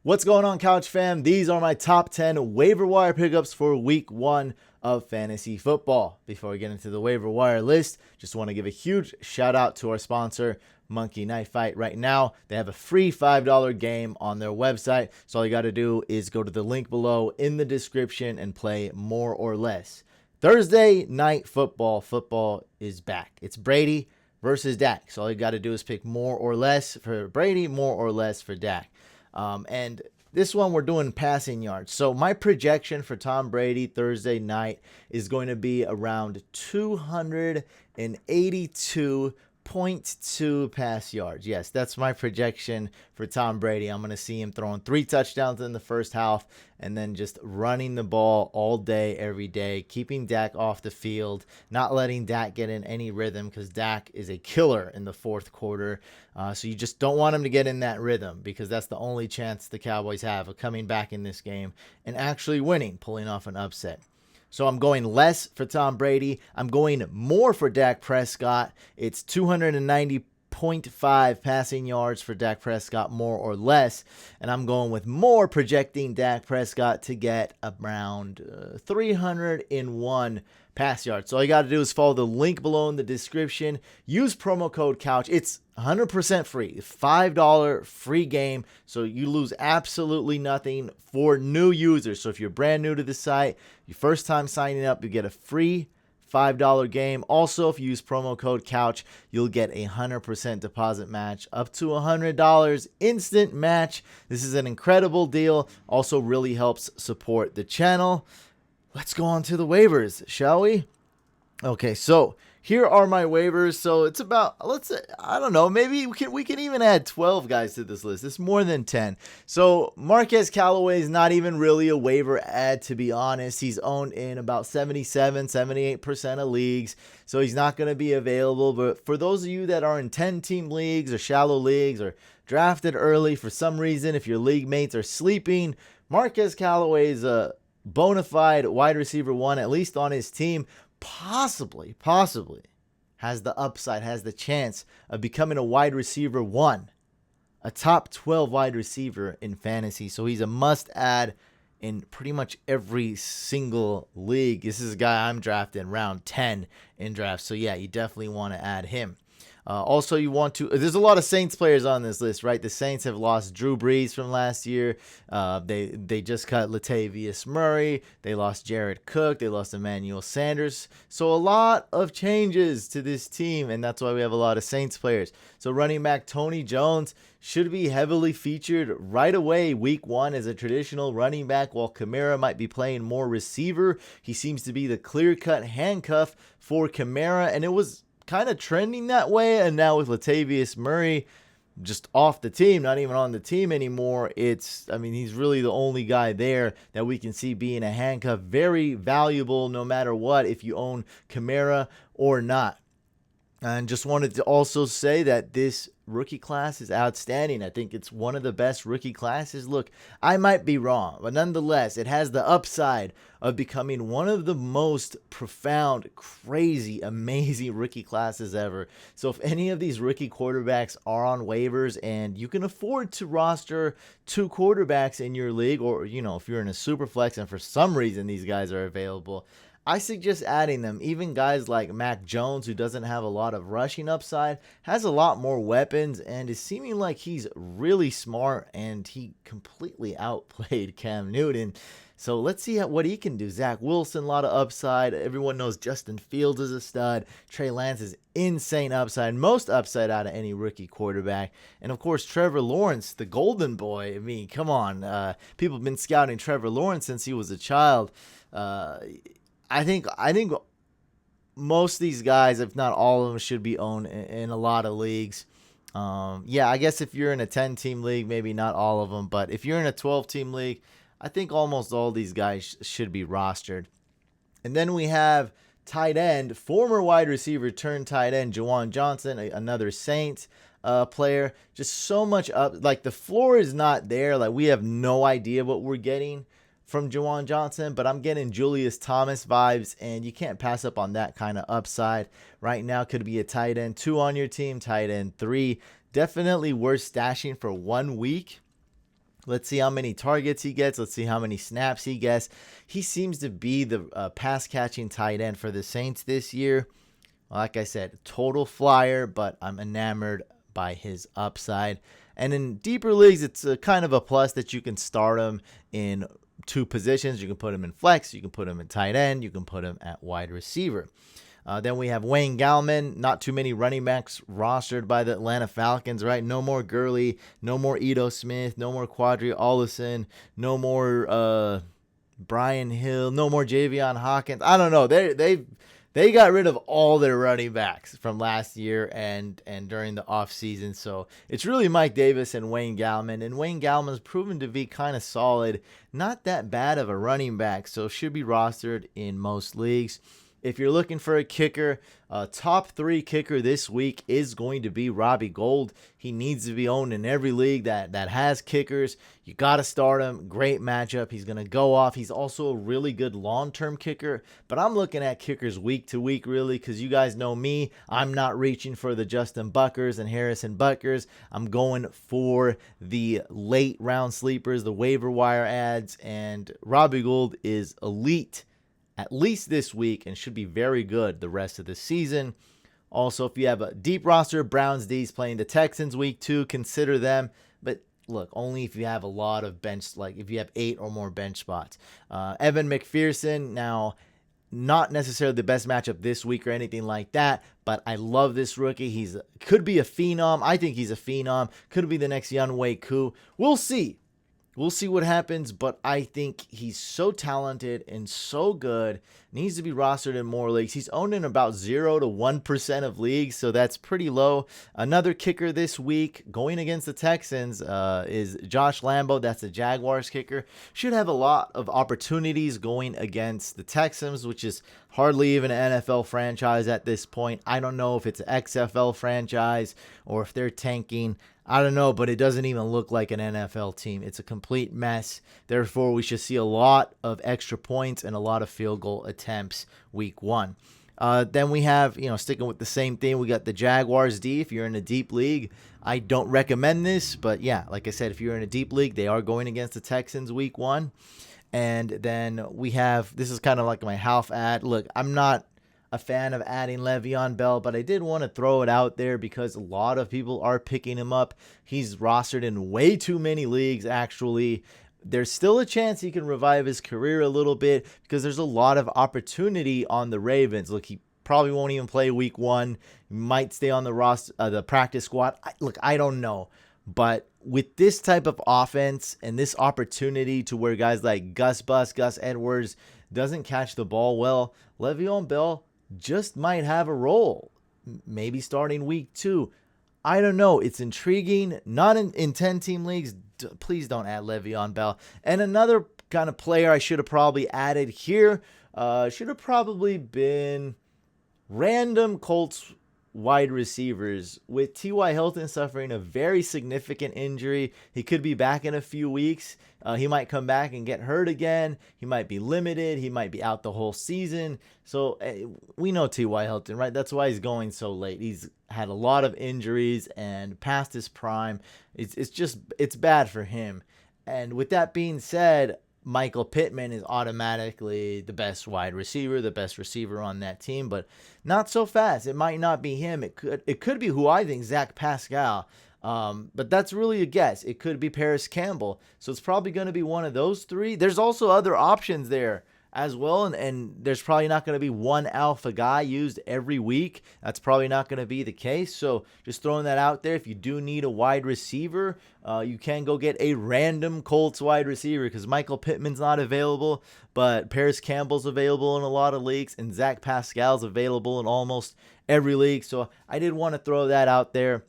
What's going on, Couch fam? These are my top 10 waiver wire pickups for week 1 of fantasy football. Before we get into the waiver wire list, just want to give a huge shout out to our sponsor, Monkey Knife Fight. Right now, they have a free $5 game on their website. So all you got to do is go to the link below in the description and play more or less. Thursday night football is back. It's Brady versus Dak. So all you got to do is pick more or less for Brady, more or less for Dak. And this one we're doing passing yards. So my projection for Tom Brady Thursday night is going to be around 282.2 pass yards. Yes, that's my projection for Tom Brady. I'm going to see him throwing 3 touchdowns in the first half and then just running the ball all day, every day, keeping Dak off the field, not letting Dak get in any rhythm because Dak is a killer in the fourth quarter. So you just don't want him to get in that rhythm because that's the only chance the Cowboys have of coming back in this game and actually winning, pulling off an upset. So I'm going less for Tom Brady. I'm going more for Dak Prescott. It's 290.5 passing yards for Dak Prescott, more or less. And I'm going with more, projecting Dak Prescott to get around 301 pass yards. So all you got to do is follow the link below in the description. Use promo code COUCH. It's 100% free. $5 free game. So you lose absolutely nothing for new users. So if you're brand new to the site, your first time signing up, you get a free $5 game. Also, if you use promo code COUCH, you'll get a 100% deposit match up to $100 instant match. This is an incredible deal. Also really helps support the channel. Let's go on to the waivers, shall we? Okay, so here are my waivers. So it's about, let's say, I don't know, maybe we can even add 12 guys to this list. It's more than 10. So Marquez Callaway is not even really a waiver add, to be honest. He's owned in about 78% of leagues, so he's not going to be available. But for those of you that are in 10-team leagues or shallow leagues or drafted early for some reason, if your league mates are sleeping, Marquez Callaway is a bona fide wide receiver 1, at least on his team. Possibly has the upside, has the chance of becoming a wide receiver 1, a top 12 wide receiver in fantasy. So he's a must add in pretty much every single league. This is a guy I'm drafting round 10 in drafts. So yeah, you definitely want to add him. Also, you want to, there's a lot of Saints players on this list, right? The Saints have lost Drew Brees from last year. They just cut Latavius Murray. They lost Jared Cook. They lost Emmanuel Sanders. So a lot of changes to this team, and that's why we have a lot of Saints players. So running back Tony Jones should be heavily featured right away week 1 as a traditional running back, while Kamara might be playing more receiver. He seems to be the clear-cut handcuff for Kamara, and it was kind of trending that way. And now with Latavius Murray just off the team, not even on the team anymore, he's really the only guy there that we can see being a handcuff. Very valuable no matter what, if you own Kamara or not. And just wanted to also say that this rookie class is outstanding. I think it's one of the best rookie classes. Look, I might be wrong, but nonetheless, it has the upside of becoming one of the most profound, crazy, amazing rookie classes ever. So if any of these rookie quarterbacks are on waivers and you can afford to roster 2 quarterbacks in your league, or, if you're in a super flex and for some reason these guys are available, I suggest adding them. Even guys like Mac Jones, who doesn't have a lot of rushing upside, has a lot more weapons and is seeming like he's really smart, and he completely outplayed Cam Newton. So let's see what he can do. Zach Wilson, a lot of upside. Everyone knows Justin Fields is a stud. Trey Lance is insane upside, most upside out of any rookie quarterback. And of course, Trevor Lawrence, the golden boy. I mean, come on. People have been scouting Trevor Lawrence since he was a child. I think most of these guys, if not all of them, should be owned in a lot of leagues. I guess if you're in a 10-team league, maybe not all of them. But if you're in a 12-team league, I think almost all these guys should be rostered. And then we have tight end, former wide receiver turned tight end, Juwan Johnson, another Saints player. Just so much up. Like, the floor is not there. Like, we have no idea what we're getting from Juwan Johnson, but I'm getting Julius Thomas vibes, and you can't pass up on that kind of upside. Right now, could be a tight end 2 on your team, tight end 3. Definitely worth stashing for 1 week. Let's see how many targets he gets. Let's see how many snaps he gets. He seems to be the pass catching tight end for the Saints this year. Like I said, total flyer, but I'm enamored by his upside. And in deeper leagues, it's a kind of a plus that you can start him in two positions. You can put him in flex, you can put him in tight end, you can put him at wide receiver. Then we have Wayne Gallman. Not too many running backs rostered by the Atlanta Falcons, right? No more Gurley, no more Ito Smith, no more Quadri Allison, no more Brian Hill, no more Javion Hawkins. I don't know. They got rid of all their running backs from last year and during the offseason. So it's really Mike Davis and Wayne Gallman. And Wayne Gallman's proven to be kind of solid. Not that bad of a running back, so should be rostered in most leagues. If you're looking for a kicker, top 3 kicker this week is going to be Robbie Gould. He needs to be owned in every league that has kickers. You got to start him. Great matchup. He's going to go off. He's also a really good long-term kicker. But I'm looking at kickers week to week, really, because you guys know me. I'm not reaching for the Justin Buckers and Harrison Buckers. I'm going for the late round sleepers, the waiver wire ads, and Robbie Gould is elite at least this week and should be very good the rest of the season. Also, if you have a deep roster, Browns D's playing the Texans week 2, consider them. But look, only if you have a lot of bench, like if you have 8 or more bench spots. Evan McPherson, now not necessarily the best matchup this week or anything like that, but I love this rookie. He's could be a phenom. I think he's a phenom. Could be the next Younghoe Koo. We'll see. We'll see what happens, but I think he's so talented and so good. Needs to be rostered in more leagues. He's owned in about 0 to 1% of leagues, so that's pretty low. Another kicker this week going against the Texans is Josh Lambo. That's the Jaguars kicker. Should have a lot of opportunities going against the Texans, which is hardly even an NFL franchise at this point. I don't know if it's an XFL franchise or if they're tanking. I don't know, but it doesn't even look like an NFL team. It's a complete mess. Therefore, we should see a lot of extra points and a lot of field goal attempts week 1. Then we have, sticking with the same thing, we got the Jaguars D. If you're in a deep league, I don't recommend this, but yeah, like I said, if you're in a deep league, they are going against the Texans week 1. And then we have, this is kind of like my half ad. Look, I'm not a fan of adding Le'Veon Bell, but I did want to throw it out there because a lot of people are picking him up. He's rostered in way too many leagues, actually. There's still a chance he can revive his career a little bit because there's a lot of opportunity on the Ravens. Look, he probably won't even play week 1. He might stay on the roster, the practice squad. I don't know. But with this type of offense and this opportunity to where guys like Gus Edwards doesn't catch the ball well, Le'Veon Bell just might have a role, maybe starting week 2. I don't know. It's intriguing. Not in 10-team leagues. Please don't add Le'Veon Bell. And another kind of player I should have probably added here should have probably been random Colts wide receivers. With T.Y. Hilton suffering a very significant injury, he could be back in a few weeks. He might come back and get hurt again. He might be limited. He might be out the whole season. So we know T.Y. Hilton, right? That's why he's going so late. He's had a lot of injuries and past his prime. It's bad for him. And with that being said, Michael Pittman is automatically the best wide receiver, the best receiver on that team, but not so fast. It might not be him. It could be who I think, Zach Pascal. But that's really a guess. It could be Paris Campbell. So it's probably going to be one of those 3. There's also other options there as well, and there's probably not going to be one alpha guy used every week. That's probably not going to be the case. So just throwing that out there, if you do need a wide receiver, you can go get a random Colts wide receiver because Michael Pittman's not available, but Paris Campbell's available in a lot of leagues, and Zach Pascal's available in almost every league. So I did want to throw that out there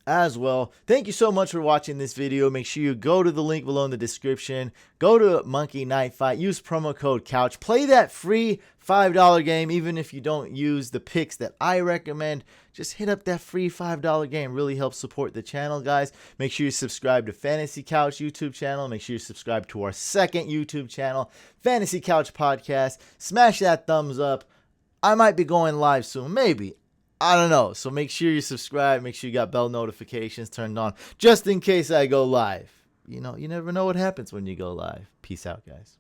as well. Thank you so much for watching this video. Make sure you go to the link below in the description. Go to Monkey Knife Fight. Use promo code COUCH. Play that free $5 game. Even if you don't use the picks that I recommend, just hit up that free $5 game. Really helps support the channel, guys. Make sure you subscribe to Fantasy Couch YouTube channel. Make sure you subscribe to our second YouTube channel, Fantasy Couch Podcast. Smash that thumbs up. I might be going live soon. Maybe. I don't know. So make sure you subscribe. Make sure you got bell notifications turned on just in case I go live. you never know what happens when you go live. Peace out, guys.